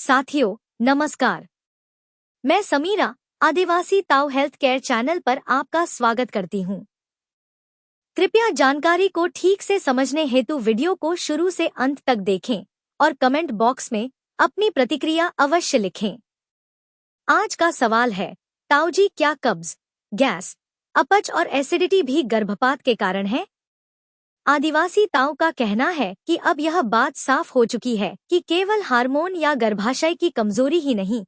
साथियों नमस्कार। मैं समीरा आदिवासी ताऊ हेल्थ केयर चैनल पर आपका स्वागत करती हूँ। कृपया जानकारी को ठीक से समझने हेतु वीडियो को शुरू से अंत तक देखें और कमेंट बॉक्स में अपनी प्रतिक्रिया अवश्य लिखें। आज का सवाल है, ताऊ जी क्या कब्ज, गैस, अपच और एसिडिटी भी गर्भपात के कारण है? आदिवासी ताऊ का कहना है कि अब यह बात साफ हो चुकी है कि केवल हार्मोन या गर्भाशय की कमजोरी ही नहीं,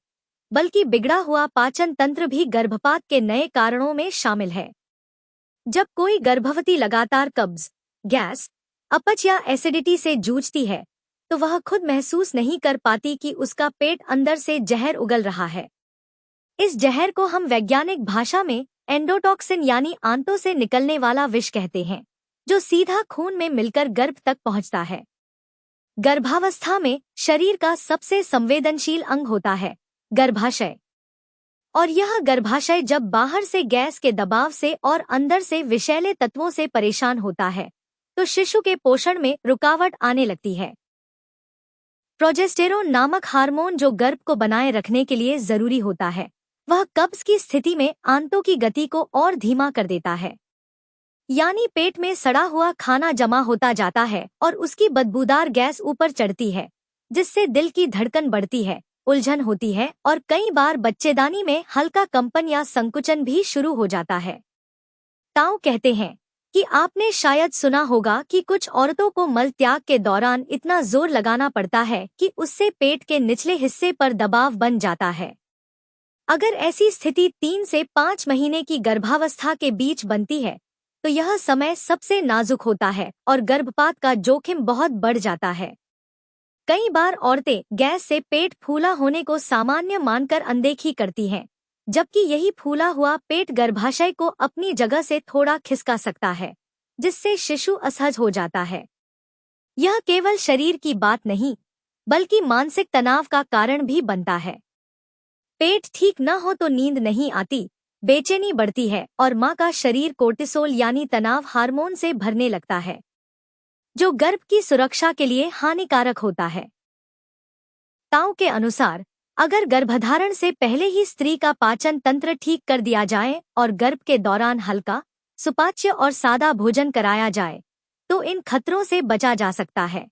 बल्कि बिगड़ा हुआ पाचन तंत्र भी गर्भपात के नए कारणों में शामिल है। जब कोई गर्भवती लगातार कब्ज, गैस, अपच या एसिडिटी से जूझती है, तो वह खुद महसूस नहीं कर पाती कि उसका पेट अंदर से जहर उगल रहा है। इस जहर को हम वैज्ञानिक भाषा में एंडोटॉक्सिन यानी आंतों से निकलने वाला विष कहते हैं, जो सीधा खून में मिलकर गर्भ तक पहुंचता है। गर्भावस्था में शरीर का सबसे संवेदनशील अंग होता है गर्भाशय, और यह गर्भाशय जब बाहर से गैस के दबाव से और अंदर से विषैले तत्वों से परेशान होता है, तो शिशु के पोषण में रुकावट आने लगती है। प्रोजेस्टेरोन नामक हार्मोन जो गर्भ को बनाए रखने के लिए जरूरी होता है, वह कब्ज की स्थिति में आंतों की गति को और धीमा कर देता है। यानी पेट में सड़ा हुआ खाना जमा होता जाता है और उसकी बदबूदार गैस ऊपर चढ़ती है, जिससे दिल की धड़कन बढ़ती है, उलझन होती है और कई बार बच्चेदानी में हल्का कंपन या संकुचन भी शुरू हो जाता है। ताऊ कहते हैं कि आपने शायद सुना होगा कि कुछ औरतों को मल त्याग के दौरान इतना जोर लगाना पड़ता है कि उससे पेट के निचले हिस्से पर दबाव बन जाता है। अगर ऐसी स्थिति 3 से 5 महीने की गर्भावस्था के बीच बनती है, तो यह समय सबसे नाजुक होता है और गर्भपात का जोखिम बहुत बढ़ जाता है। कई बार औरतें गैस से पेट फूला होने को सामान्य मानकर अनदेखी करती हैं, जबकि यही फूला हुआ पेट गर्भाशय को अपनी जगह से थोड़ा खिसका सकता है, जिससे शिशु असहज हो जाता है। यह केवल शरीर की बात नहीं, बल्कि मानसिक तनाव का कारण भी बनता है। पेट ठीक न हो तो नींद नहीं आती, बेचैनी बढ़ती है और मां का शरीर कोर्टिसोल यानी तनाव हार्मोन से भरने लगता है, जो गर्भ की सुरक्षा के लिए हानिकारक होता है। ताऊ के अनुसार अगर गर्भधारण से पहले ही स्त्री का पाचन तंत्र ठीक कर दिया जाए और गर्भ के दौरान हल्का, सुपाच्य और सादा भोजन कराया जाए, तो इन खतरों से बचा जा सकता है।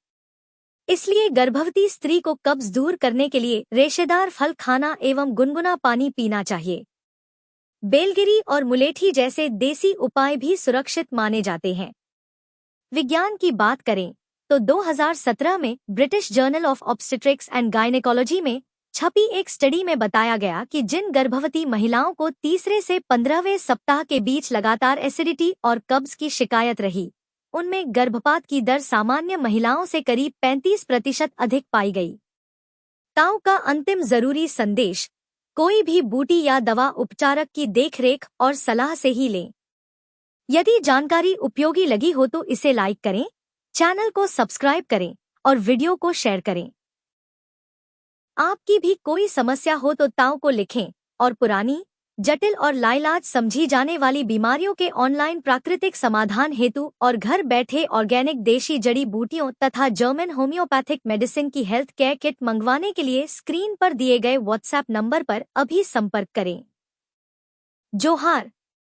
इसलिए गर्भवती स्त्री को कब्ज दूर करने के लिए रेशेदार फल खाना एवं गुनगुना पानी पीना चाहिए। बेलगिरी और मुलेठी जैसे देसी उपाय भी सुरक्षित माने जाते हैं। विज्ञान की बात करें तो 2017 में British journal of obstetrics and gynaecology में छपी एक स्टडी में बताया गया कि जिन गर्भवती महिलाओं को तीसरे से 15वें सप्ताह के बीच लगातार एसिडिटी और कब्ज की शिकायत रही, उनमें गर्भपात की दर सामान्य महिलाओं से करीब 35% अधिक पाई गई। ताऊ का अंतिम जरूरी संदेश, कोई भी बूटी या दवा उपचारक की देखरेख और सलाह से ही लें। यदि जानकारी उपयोगी लगी हो तो इसे लाइक करें, चैनल को सब्सक्राइब करें और वीडियो को शेयर करें। आपकी भी कोई समस्या हो तो ताऊ को लिखें और पुरानी, जटिल और लाइलाज समझी जाने वाली बीमारियों के ऑनलाइन प्राकृतिक समाधान हेतु और घर बैठे ऑर्गेनिक देशी जड़ी बूटियों तथा जर्मन होम्योपैथिक मेडिसिन की हेल्थ केयर किट मंगवाने के लिए स्क्रीन पर दिए गए व्हाट्सएप नंबर पर अभी संपर्क करें। जोहार।